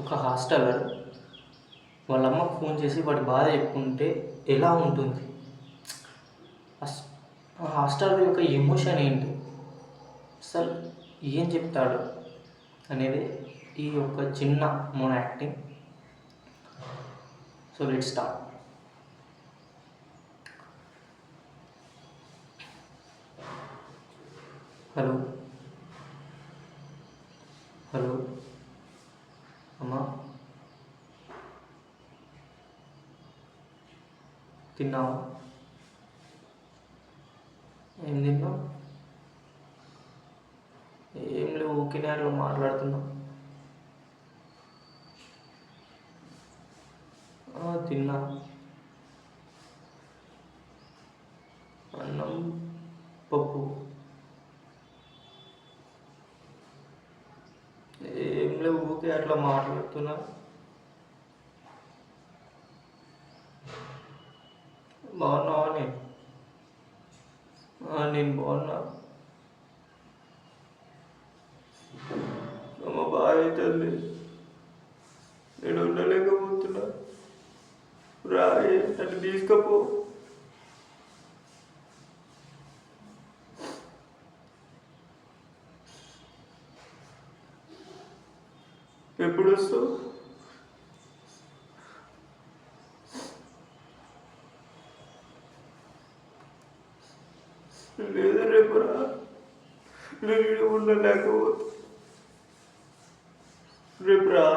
ఒక హాస్టలర్ వాళ్ళ అమ్మకు ఫోన్ చేసి వాడి బాధ చెప్పుకుంటే ఎలా ఉంటుంది? ఆ హాస్టలర్ యొక్క ఎమోషన్ ఏంటి, అసలు ఏం చెప్తాడు అనేది ఈ యొక్క చిన్న mono acting. So let start. Hello hello అమ్మా, తిన్నావా? ఏం తిన్నావు? ఏం లేవు, ఊరికే అట్లా మాట్లాడుతున్నా. తిన్నా, అన్నం పప్పు. ఏం లేవు, ఊరికే అట్లా మాట్లాడుతున్నా. బాగున్నావా? నేను బాగున్నా. అమ్మ బాగా అవుతుంది, నేను ఉండలేకపోతున్నా. రాయే నన్ను తీసుకపో. ఎప్పుడు వస్తావు? లేదా రేపు రా, నేను ఉండలేకపోతే రేపు రా.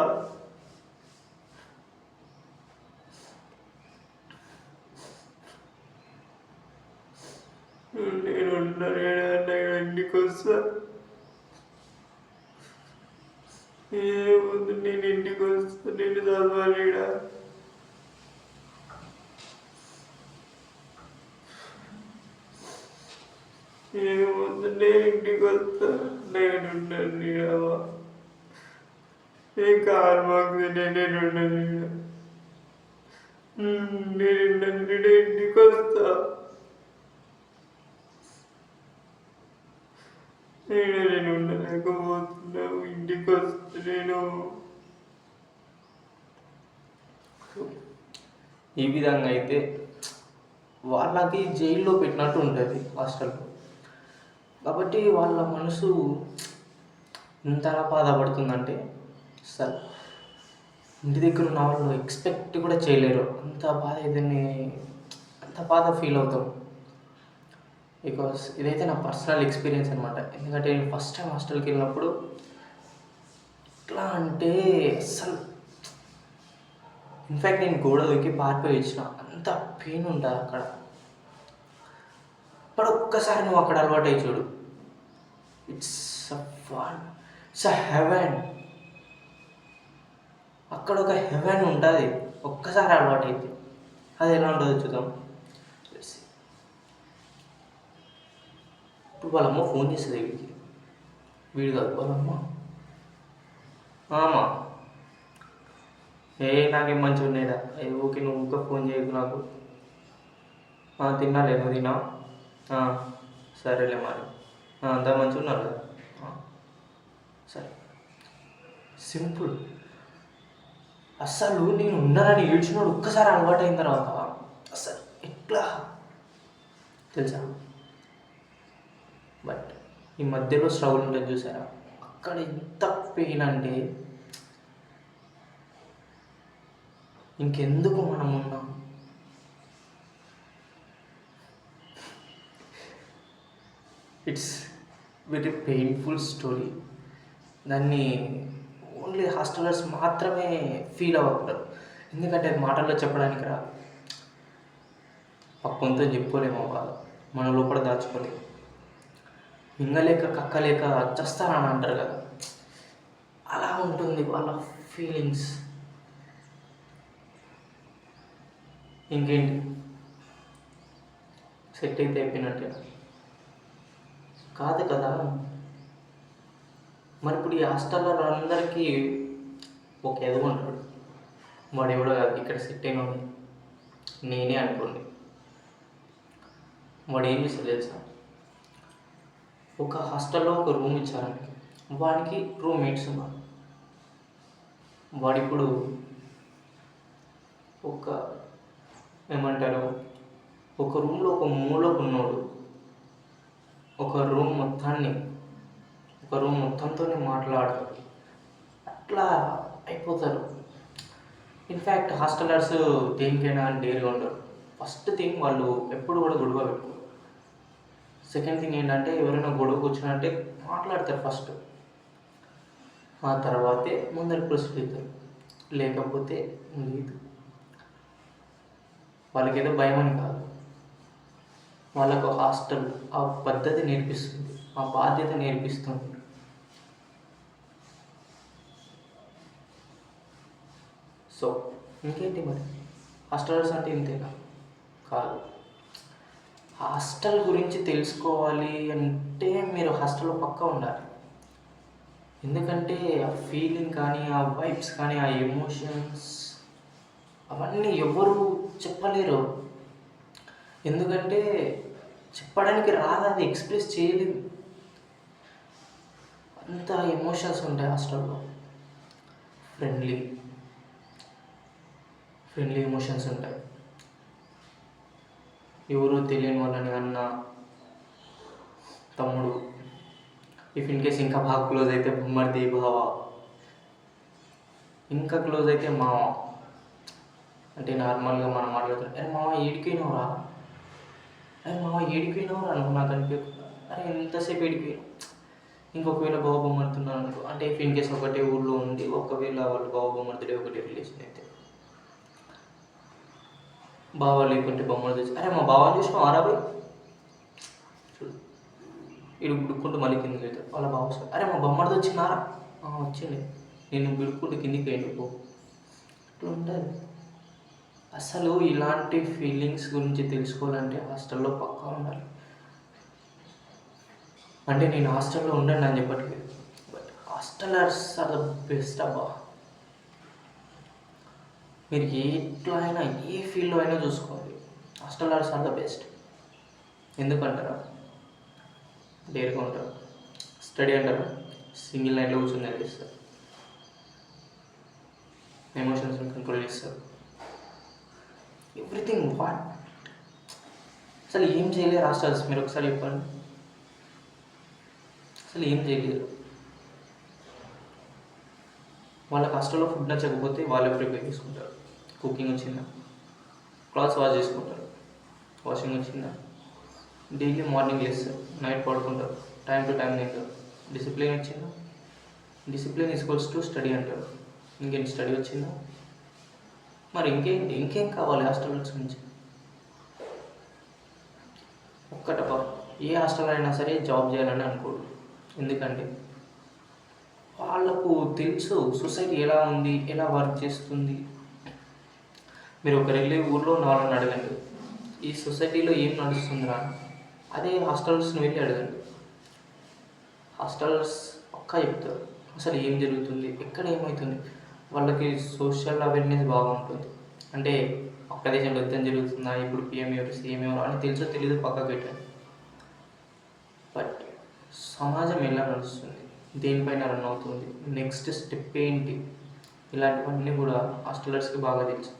నేను ఉండలేను, ఇంటికి వస్తా. ఏముంది, నేను ఇంటికి వస్తా, నేను చదవాలిడా. ఏముంది, నేను ఇంటికి వస్తా, నేను ఉండను. ఏ కారు మాకు నేను ఉండను. నేను ఇంటికి వస్తా. నేను ఉండలేకపోతున్నావు, ఇంటికి వస్తా నేను. ఈ విధంగా అయితే వాళ్ళకి జైల్లో పెట్టినట్టు ఉంటుంది హాస్టల్లో. కాబట్టి వాళ్ళ మనసు ఇంతలా బాధపడుతుందంటే అసలు ఇంటి దగ్గర ఉన్న వాళ్ళు ఎక్స్పెక్ట్ కూడా చేయలేరు. అంత బాధ ఇదని, అంత బాధ ఫీల్ అవుతాం. బికాస్ ఇదైతే నా పర్సనల్ ఎక్స్పీరియన్స్ అనమాట. ఎందుకంటే నేను ఫస్ట్ టైం హాస్టల్కి వెళ్ళినప్పుడు ఎట్లా అంటే అసలు ఇన్ఫ్యాక్ట్ నేను గోడ దూకి పారిపోయి వచ్చిన, అంత పెయిన్ ఉంటుంది అక్కడ. ఇప్పుడు ఒక్కసారి నువ్వు అక్కడ అలవాటు అయ్యి చూడు, ఇట్స్ అ హెవెన్. అక్కడ ఒక హెవెన్ ఉంటుంది ఒక్కసారి అలవాటు అయితే. అది ఎలా ఉంటుందో చూద్దాం. ఇప్పుడు వాళ్ళమ్మ ఫోన్ చేస్తుంది వీడు కాదు, వాళ్ళమ్మ. అమ్మా, నాకేం మంచిగా ఉన్నాయిరా, ఓకే నువ్వు ఇంకా ఫోన్ చేయకు నాకు. తిన్నాలే, నువ్వు తిన్నావా? సరేలే మరి. అంతా మంచిగా ఉన్నారు కదా? సరే, సింపుల్. అస్సలు నేను ఉన్నానని ఏడ్చినాడు ఒక్కసారి అలవాటు అయిన తర్వాత అసలు ఎట్లా తెలుసా? బట్ ఈ మధ్యలో స్ట్రగుల్ ఉంటుంది చూసారా, అక్కడ ఎంత పెయిన్ అంటే ఇంకెందుకు మనం ఉన్నాం. It's very painful story. దాన్ని ఓన్లీ హాస్టలర్స్ మాత్రమే ఫీల్ అవ్వకూడదు, ఎందుకంటే అది మాటల్లో చెప్పడానికి రా. పక్కంతో చెప్పుకోలేము బాధ, మన లోపల దాచుకోలేము. మింగలేక కక్కలేక చస్తానని అంటారు కదా, అలా ఉంటుంది వాళ్ళ ఫీలింగ్స్. ఇంకేంటి, సెట్ అయితే అయిపోయినట్టే కాదు కదా. మరి ఇప్పుడు ఈ హాస్టల్లో అందరికీ ఒక ఎదుగుంటాడు, వాడు ఎవడో కాదు ఇక్కడ సెట్ అయిన నేనే అనుకోండి. వాడు ఏం చేస్తాడు తెలుసా, ఒక హాస్టల్లో ఒక రూమ్ ఇచ్చారండి, వాడికి రూమ్మేట్స్ ఉన్నారు. వాడిప్పుడు ఒక ఏమంటారు, ఒక రూమ్లో ఒక మూలకు ఉన్నాడు. ఒక రూమ్ మొత్తాన్ని ఒక రూమ్ మొత్తంతోనే మాట్లాడతాడు. అట్లా అయిపోతారు. ఇన్ఫ్యాక్ట్ హాస్టలర్స్ దేనికైనా డేర్గా ఉండరు. ఫస్ట్ థింగ్ వాళ్ళు ఎప్పుడు కూడా గొడవ పెట్టుకోరు. సెకండ్ థింగ్ ఏంటంటే ఎవరైనా గొడవకు వచ్చినంటే మాట్లాడతారు ఫస్ట్, ఆ తర్వాతే ముందరికి ప్రొసీడ్ అవుతారు. లేకపోతే లేదు. వాళ్ళకి ఏదో భయం అని కాదు, వాళ్ళకు హాస్టల్ ఆ పద్ధతి నేర్పిస్తుంది, ఆ బాధ్యత నేర్పిస్తుంది. సో ఇంకేంటి మరి, హాస్టలర్స్ అంటే ఇంతేనా? కాదు. హాస్టల్ గురించి తెలుసుకోవాలి అంటే మీరు హాస్టల్లో పక్కా ఉండాలి. ఎందుకంటే ఆ ఫీలింగ్ కానీ, ఆ వైబ్స్ కానీ, ఆ ఎమోషన్స్ అవన్నీ ఎవరు చెప్పలేరు. ఎందుకంటే చెప్పడానికి రాదు, అది ఎక్స్ప్రెస్ చేయలేము. అంత ఎమోషన్స్ ఉంటాయి హాస్టల్లో. ఫ్రెండ్లీ ఎమోషన్స్ ఉంటాయి. ఎవరు తెలియని వాళ్ళని అన్న, తమ్ముడు, ఇఫ్ ఇన్ కేస్ ఇంకా బాగా క్లోజ్ అయితే మరిది, బావ, ఇంకా క్లోజ్ అయితే మామ. అంటే నార్మల్గా మనం మాట్లాడుతాం, అరే మామ ఏడిపోయినావురా, అరే మామ ఏడిపోయినావురా నువ్వు, నాకు అనిపించకుండా, అరే ఎంతసేపు ఏడిపోయినావు. ఇంకొకవేళ బావ బొమ్మడుతున్నాను అనుకో, అంటే ఇఫ్ ఇన్ కేస్ ఒకటే ఊళ్ళో ఉండి ఒకవేళ వాళ్ళు బావ బొమ్మడుతుండే ఒకటే రిలేషన్ అయితే, బావ లేకుంటే బొమ్మలు తెచ్చి, అరే మా బావని చూసినావు ఆరాబాయ్ చూడు, ఇడు బిడుక్కుంటూ మళ్ళీ కిందకి వెళ్తాడు. వాళ్ళ బావ వస్తాడు, అరే మా బొమ్మడిది వచ్చినారా, వచ్చింది, నేను బిడుక్కుంటూ కిందికి వెళ్ళిపో. ఇట్లా ఉంటుంది. అసలు ఇలాంటి ఫీలింగ్స్ గురించి తెలుసుకోవాలంటే హాస్టల్లో పక్కా ఉండాలి. అంటే నేను హాస్టల్లో ఉండండి అని చెప్పట్లేదు, but hostellers are the best అబ్బా. మీరు ఎట్లా అయినా ఏ ఫీల్డ్లో అయినా చూసుకోండి, హాస్టలర్స్ ఆర్ ద బెస్ట్. ఎందుకంటారా, డేర్గా ఉంటారు. స్టడీ అంటారా, సింగిల్ నైట్లో కూర్చొని నేర్పిస్తారు. ఎమోషన్స్ని కంట్రోల్ చేస్తారు. ఎవ్రీథింగ్ వాట్, అసలు ఏం చేయలేరు హాస్టల్స్. మీరు ఒకసారి చెప్పండి, అసలు ఏం చేయలేరు. వాళ్ళకి హాస్టల్లో ఫుడ్ నచ్చకపోతే వాళ్ళే ప్రిపేర్ చేసుకుంటారు. కుకింగ్ వచ్చిందా, క్లాత్స్ వాష్ చేసుకుంటారు, వాషింగ్ వచ్చిందా, డైలీ మార్నింగ్ లేస్తారు, నైట్ పడుకుంటారు, టైం టు టైం తింటారు. డిసిప్లిన్ వచ్చిందా, డిసిప్లిన్ ఈక్వల్స్ టు స్టడీ అంటారు. ఇంకేంటి, స్టడీ వచ్చిందా, మరి ఇంకేం కావాలి హాస్టల్స్ నుంచి? ఒక్కటప్ప, ఏ హాస్టల్ అయినా సరే జాబ్ చేయాలని అనుకోడు. ఎందుకంటే వాళ్ళకు తెలుసు సొసైటీ ఎలా ఉంది, ఎలా వర్క్ చేస్తుంది. మీరు ఒక వెళ్ళి ఊళ్ళో ఉన్న వాళ్ళని అడగండి, ఈ సొసైటీలో ఏం నడుస్తుందిరా, అదే హాస్టల్స్ని వెళ్ళి అడగండి. హాస్టల్స్ పక్కా చెప్తారు అసలు ఏం జరుగుతుంది, ఎక్కడ ఏమవుతుంది. వాళ్ళకి సోషల్ అవేర్నెస్ బాగుంటుంది. అంటే ఒక్క దేశంలో యుద్ధం జరుగుతుందా, ఇప్పుడు పిఎం ఎవరు, సీఎం ఎవరు అని తెలుసో తెలీదు పక్కకు పెట్టండి. బట్ సమాజం ఎలా నడుస్తుంది, దేనిపైన రన్ అవుతుంది, నెక్స్ట్ స్టెప్ ఏంటి, ఇలాంటివన్నీ కూడా హాస్టలర్స్కి బాగా తెలుసు.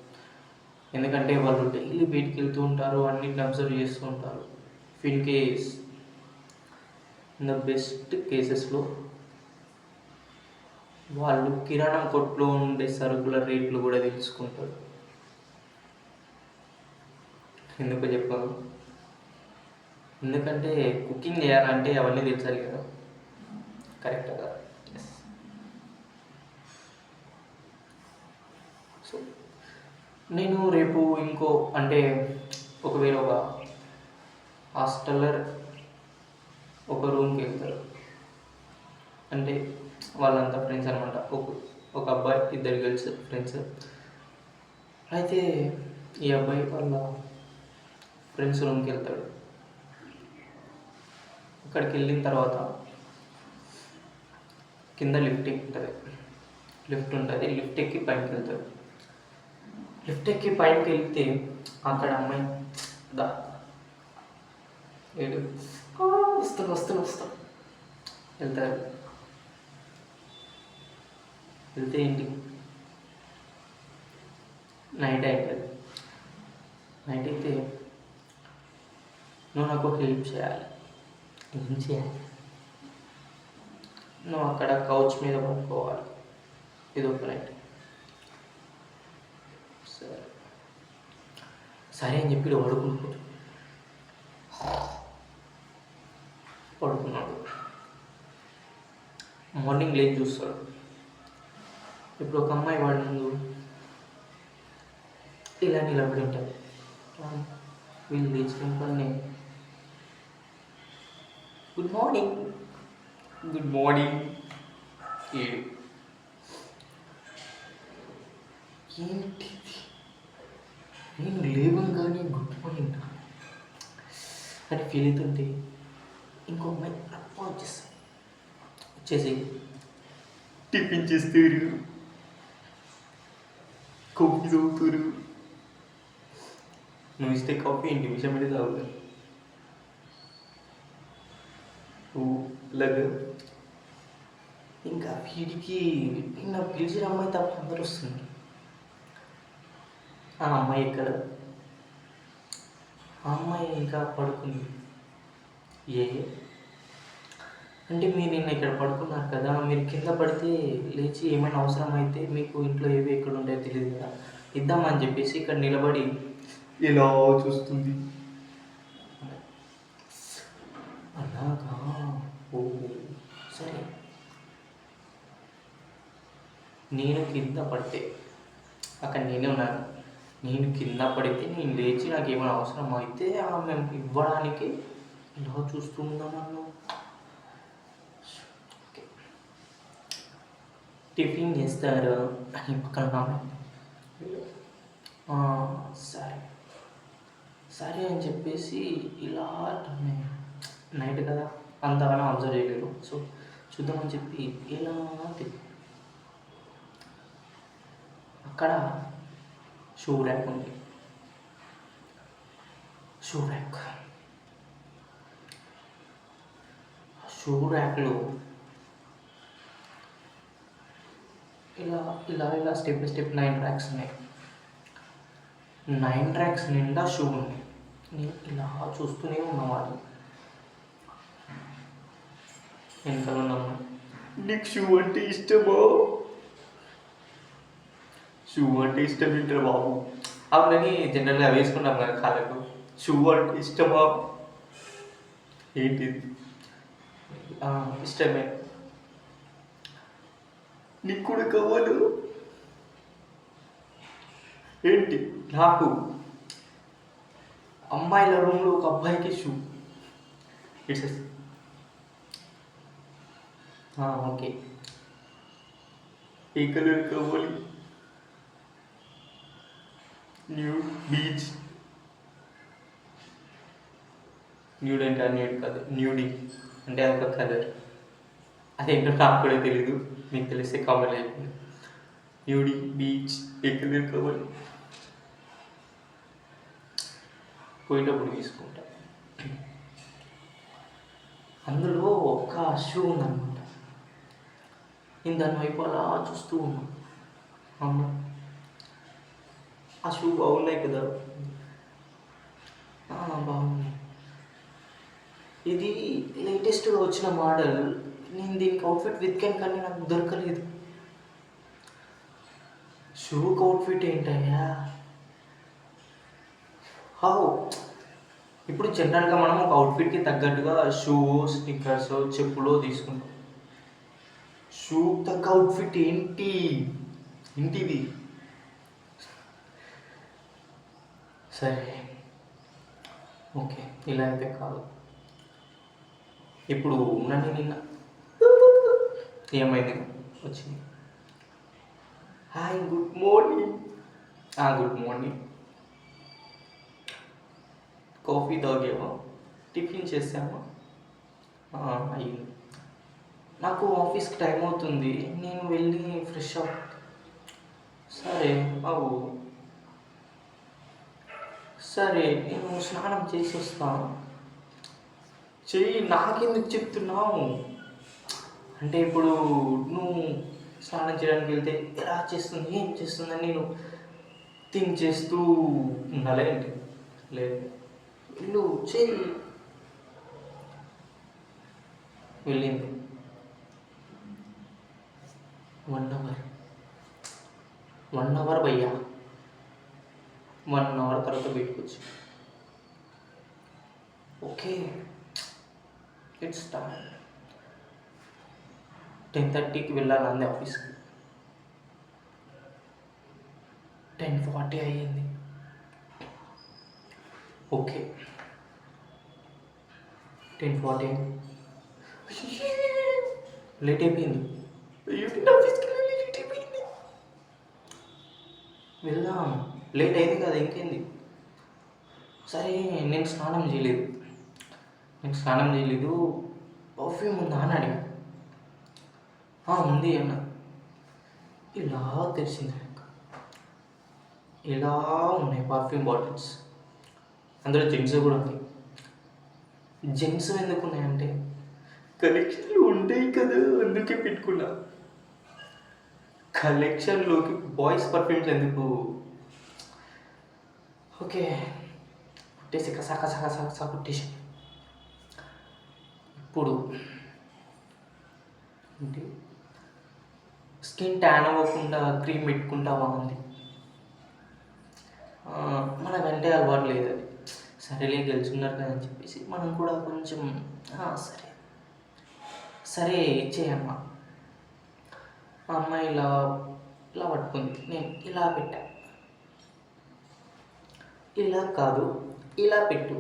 ఎందుకంటే వాళ్ళు డైలీ బయటికి వెళ్తూ ఉంటారు, అన్నిటిని అబ్జర్వ్ చేస్తూ ఉంటారు. In case in the best కేసెస్లో వాళ్ళు కిరాణా కొట్లో ఉండే సరుకుల రేట్లు కూడా తెలుసుకుంటారు. ఎందుకు చెప్పాను, ఎందుకంటే కుకింగ్ చేయాలంటే అవన్నీ తెలుసాలి కదా, కరెక్ట్ కదా. సో నేను రేపు ఇంకో, అంటే ఒకవేళ ఒక హాస్టలర్ ఒక రూమ్కి వెళ్తారు, అంటే వాళ్ళంతా ఫ్రెండ్స్ అనమాట. ఒక అబ్బాయి, ఇద్దరు గర్ల్స్ ఫ్రెండ్స్. అయితే ఈ అబ్బాయి వాళ్ళ ఫ్రెండ్స్ రూమ్కి వెళ్తాడు. అక్కడికి వెళ్ళిన తర్వాత కింద లిఫ్ట్ ఉంటుంది, లిఫ్ట్ ఎక్కి పైకి వెళ్తాడు. లిఫ్ట్ ఎక్కి పైకి వెళ్తే అక్కడ అమ్మాయి దా ఏడు వస్తాను వెళ్తారు. వెళ్తే ఏంటి, నైట్ అవుతుంది. నైట్ అయితే నువ్వు నాకు ఒక హెల్ప్ చేయాలి. ఏం చేయాలి? నువ్వు అక్కడ కౌచ్ మీద పడుకోవాలి. ఇది ఒక నైట్. సరే సరే అని చెప్పి పడుకున్నాడు. మార్నింగ్ లేచి చూస్తాడు. ఇప్పుడు ఒక అమ్మాయి వాడి ముందు ఇలా నిలబడి ఉంటుంది. వీళ్ళు లేచినాకనే గుడ్ మార్నింగ్ గుడ్ మార్నింగ్ ఏడు. ఏంటి నేను లేవగానే గుడ్ మార్నింగ్ అని ఫీల్ అవుతుంటే ఇంకో అమ్మాయి అప్ప వచ్చేసి టిఫిన్ చేస్తారు, కాఫీ తాగుతారు. నువ్వు ఇస్తే కాఫీ ఇంటి విషయం మీద తాగుతారు. అలాగే ఇంకా వీడికి నిన్న పిలిచిన అమ్మాయి తప్ప అందరూ వస్తుంది. ఆ అమ్మాయి ఎక్కడ? ఆ అమ్మాయి ఇంకా పడుకుంది. అంటే మీరు నిన్న ఇక్కడ పడుకున్నారు కదా, మీరు కింద పడితే లేచి ఏమైనా అవసరం అయితే మీకు ఇంట్లో ఏవి ఎక్కడ ఉంటాయో తెలియదు కదా, ఇద్దామని చెప్పేసి ఇక్కడ నిలబడి ఇలా చూస్తుంది. అలాగా? ఓ సరే. నేను కింద పడితే అక్కడ నేనే ఉన్నాను. నేను కింద పడితే నేను లేచి నాకు ఏమైనా అవసరం అయితే ఆమె ఇవ్వడానికి ఇలా చూస్తుందా నన్ను. టిఫిన్ చేస్తారు అని పక్కన సరే సరే అని చెప్పేసి ఇలా నైట్ కదా అంతగానో అబ్జర్వ్ చేయలేరు. సో చూద్దామని చెప్పి ఇలా అక్కడ షూ ర్యాక్ ఉంది. షూ ర్యాక్లో ఇలా ఇలా ఇలా స్టెప్ బై స్టెప్ 9 ర్యాక్స్ ఉన్నాయి. 9 ర్యాక్స్ నిండా షూ ఉన్నాయి. నేను ఇలా చూస్తూనే ఉన్నమాట. వెనకాల ఉన్నాను. నీకు షూ అంటే ఇష్టమా? షూ అంటే ఇష్టం ఏంటారు బాబు? అవునని జనరల్గా వేసుకుంటాం కదా కాళ్ళకు. షూ అంటే ఇష్టమా? ఏంటిది? ఇష్టమే. నీకు కూడా కావాలి? ఏంటి? నాకు అమ్మాయిల రూమ్లో ఒక అబ్బాయికి షూ. It's okay. ఏ కలర్ కావాలి? Nude beach. న్యూడ్ అంటే న్యూడ్ కాదు, న్యూడీ అంటే అదొక కలర్. అదేంటో నాకు కూడా తెలీదు, మీకు తెలిస్తే కామెంట్ అయిపోయింది. న్యూడీ బీచ్ ఏ కలర్ కావాలి? పోయేటప్పుడు తీసుకుంటా. అందులో ఒక షూ ఉందన్నమాట. నేను దాని వైపు అలా చూస్తూ ఉన్నాను. అమ్మ ఆ షూ బాగున్నాయి కదా. బాగున్నాయి. ఇది లేటెస్ట్గా వచ్చిన మోడల్. నేను దీనికి అవుట్ఫిట్ వెతికాను కానీ నాకు దొరకలేదు. షూకి అవుట్ఫిట్ ఏంటయ్యా? ఇప్పుడు జనరల్గా మనం ఒక అవుట్ఫిట్కి తగ్గట్టుగా షూ, స్నిక్కర్స్, చెప్పులు తీసుకుంటాం. షూ తగ్గ అవుట్ఫిట్ ఏంటిది? సరే ఓకే, ఇలా అయితే కాదు. ఇప్పుడు నన్ను నిన్న ఏమైంది వచ్చింది. Hi good morning. Good morning. Coffee తాగేమో, టిఫిన్ చేసామో, అయ్యింది. నాకు ఆఫీస్కి టైం అవుతుంది, నేను వెళ్ళి ఫ్రెష్ అప్. సరే సరే నేను స్నానం చేసి వస్తాను. చెయ్యి, నాకెందుకు చెప్తున్నావు? అంటే ఇప్పుడు నువ్వు స్నానం చేయడానికి వెళ్తే ఎలా చేస్తుంది, ఏం చేస్తుందని నేను థింక్ చేస్తూ ఉండాలి ఏంటి? లేదు, వెళ్ళు చెయ్యి. వెళ్ళింది. 1 అవర్, 1 అవర్ భయ్యా. 1 అవర్ తర్వాత బయటకు వచ్చి ఓకే ఇట్స్ టైం. 10:30కి వెళ్ళాలి అంది ఆఫీస్కి. 10:40 అయ్యింది. ఓకే 10:40 అయింది. లేట్ అయిపోయింది. ఆఫీస్కి లేట్ అయిపోయింది. వెళ్దాం, లేట్ అయింది కదా ఇంకేంది. సరే నేను స్నానం చేయలేదు పర్ఫ్యూమ్ ఉందా అని అడిగా. ఉంది అన్న. ఇలా తెలిసింది, ఇలా ఉన్నాయి పర్ఫ్యూమ్ బాటిల్స్. అందులో జెంట్స్ కూడా ఉన్నాయి. జెంట్స్ ఎందుకు ఉన్నాయంటే కలెక్షన్లు ఉంటాయి కదా, అందుకే పెట్టుకున్నా. కలెక్షన్లోకి బాయ్స్ పర్ఫ్యూమ్స్ ఎందుకు? ఓకే కుట్టేసి కసా కుట్టేసి. ఇప్పుడు అంటే స్కిన్ ట్యాన్ అవ్వకుండా క్రీమ్ పెట్టుకుంటావా అంది. మనకంటే అలవాటు లేదు అది. సరేలే గెలుచున్నారు కదా అని చెప్పేసి మనం కూడా కొంచెం సరే ఇచ్చేయమ్మా. ఆ అమ్మాయి ఇలా పట్టుకుంది, నేను ఇలా పెట్టా. ఇలా కాదు, ఇలా పెట్టు.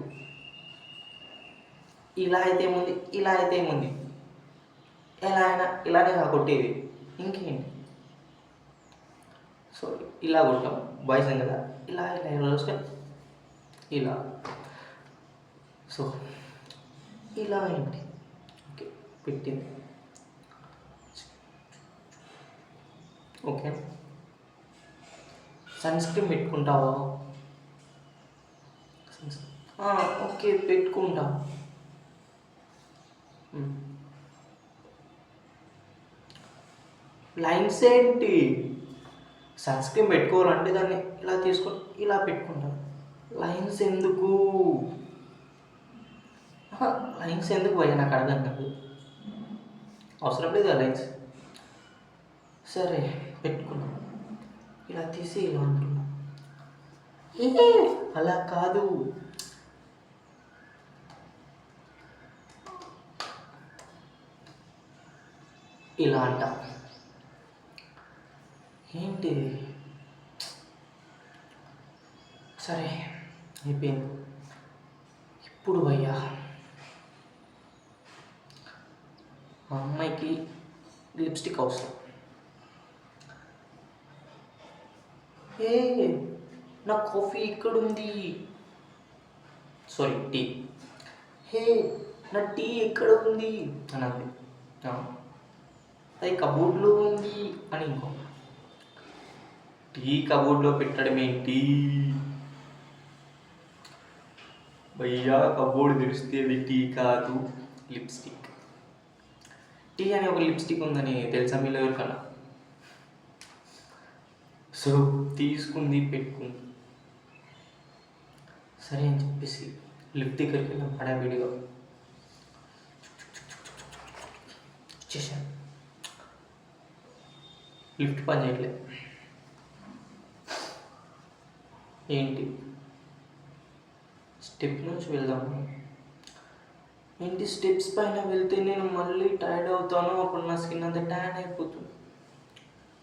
ఇలా అయితే ఏముంది, ఇలా అయితే ఏముంది, ఎలా అయినా ఇలానే కొట్టేది, ఇంకేంటి. సో ఇలా కొట్టాం, బాయ్స్ కదా, ఇలా చూస్తే ఇలా. సో ఇలా ఏంటి, ఓకే పెట్టింది. ఓకే సన్ స్క్రీన్ పెట్టుకుంటావా? ఓకే పెట్టుకుంటా. లైన్స్ ఏంటి? సన్ స్క్రీన్ పెట్టుకోవాలంటే దాన్ని ఇలా తీసుకొని ఇలా పెట్టుకుంటాను. లైన్స్ ఎందుకు భయ్యా, నాకు అర్థం కాదు. అవసరం లేదు ఆ లైన్స్. సరే పెట్టుకున్నా, ఇలా తీసి ఇలా అంటున్నా. అలా కాదు, ఇలా అంట. ఏంటి? సరే అయిపోయింది. ఇప్పుడు భయ్యా ఆ అమ్మాయికి లిప్స్టిక్ అవసరం. నా కాఫీ ఎక్కడుంది? Sorry tea. నా టీ ఎక్కడ ఉంది అని అంది. అది కబోర్డ్లో ఉంది అని ఇంకో. టీ కబోర్డ్లో పెట్టడం ఏంటి భయ్యా? కబోర్డ్ తెరిస్తే అది టీ కాదు, లిప్స్టిక్. టీ అనే ఒక లిప్స్టిక్ ఉందని తెలుసా మీలో ఎవరికన్నా? సో తీసుకుంది, పెట్టుకుంది. సరే అని చెప్పేసి లిఫ్ట్ దగ్గరికి వెళ్ళాం హడావిడిగా. వచ్చేసాను. లిఫ్ట్ పని చేయట్లేదు. ఏంటి? స్టెప్ నుంచి వెళ్దాము. ఏంటి స్టెప్స్ పైన వెళ్తే నేను మళ్ళీ టైర్డ్ అవుతాను, అప్పుడు నా స్కిన్ అంతా ట్యాన్ అయిపోతుంది.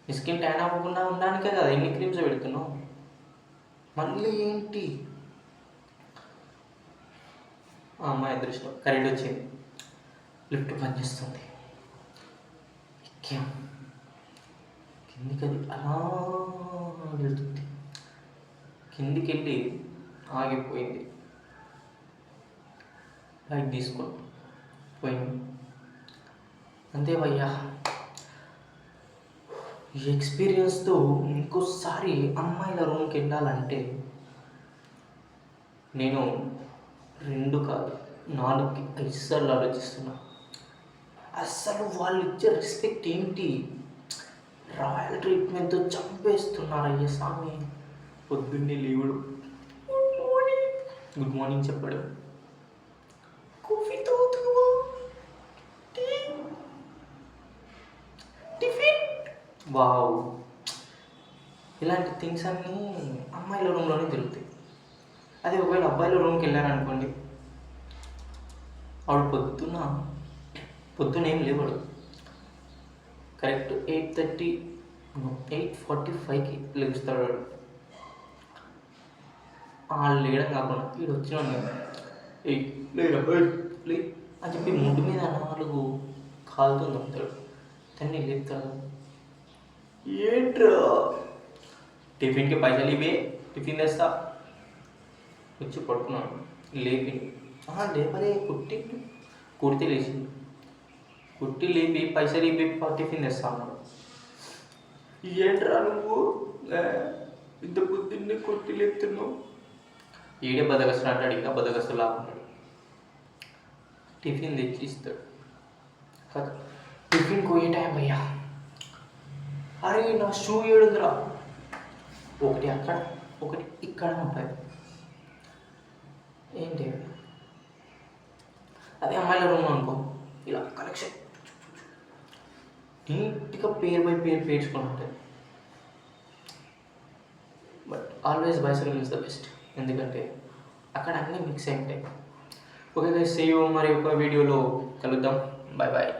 నీ స్కిన్ ట్యాన్ అవ్వకుండా ఉండడానికే కదా ఎన్ని క్రీమ్స్ పెడుతున్నావు, మళ్ళీ ఏంటి? ఆ అమ్మాయి అదృష్టం, కరెంట్ వచ్చింది, లిఫ్ట్ పనిచేస్తుంది. ఎక్కాం కిందికి. అది అలా వెళ్తుంది, కిందికి వెళ్ళి ఆగిపోయింది. బైక్ తీసుకొని పోయింది. అంతే భయ్యా. ఈ ఎక్స్పీరియన్స్తో ఇంకోసారి అమ్మాయిల రూమ్కి వెళ్ళాలంటే నేను 2 కాదు 4కి 5 సార్లు ఆలోచిస్తున్నా. అస్సలు వాళ్ళు ఇచ్చే రెస్పెక్ట్ ఏంటి? రాయల్ ట్రీట్మెంట్తో చంపేస్తున్నారు అయ్యా స్వామి. పొద్దున్నే లేవుడు, గుడ్ మార్నింగ్ చెప్పడం, కాఫీ తాగుతావా, టీ, టిఫిన్, వావ్. ఇలాంటి థింగ్స్ అన్నీ అమ్మాయిల రూమ్లోనే దొరుకుతాయి. అదే ఒకవేళ అబ్బాయిల రూమ్కి వెళ్ళారనుకోండి, వాడు పొద్దున్న ఏం లేవాడు, కరెక్ట్ 8:30 8:45కి లేస్తాడు వాడు. వాళ్ళు లేయడం కాకుండా వీడు వచ్చినాడు లేరా లే అని చెప్పి ముందు మీద 4 కాలుతో నొప్పుతాడు, తన్ని లేపుతాడు. ఏంట్రా, టిఫిన్కి పైసలు ఇవే, టిఫిన్ తెస్తా, వచ్చి పడుకున్నాడు. లేపిండు, లేపలే, కుడితే లేచిండు, కుట్టి లేపి పైసలు ఇవి టిఫిన్ తెస్తా అన్నాడు. ఏంట్రా నువ్వు ఇంత పొద్దున్నే కొట్టి లేపుతున్నావు, ఈడే బద్దకస్తుడు అంటాడు, ఇంకా బద్దకస్తుడు లాక్కున్నాడు. టిఫిన్ తెచ్చి ఇస్తాడు కదా. టిఫిన్ పోయే టైం అయ్యా, అరే నా షూ ఏడుందిరా, ఒకటి అక్కడ ఒకటి ఇక్కడ ఉంటుంది. ఏంటి అదే అమ్మాయిల రూమ్ అనుకో, ఇలా కలెక్షన్ నీట్గా పేరు బై పేరు పేర్చుకొని ఉంటుంది. But always boys room is the best, ఎందుకంటే అక్కడ అన్నీ మిక్స్ అయి ఉంటాయి. ఓకే గైస్, సీ యూ మరి ఒక వీడియోలో కలుద్దాం. Bye bye.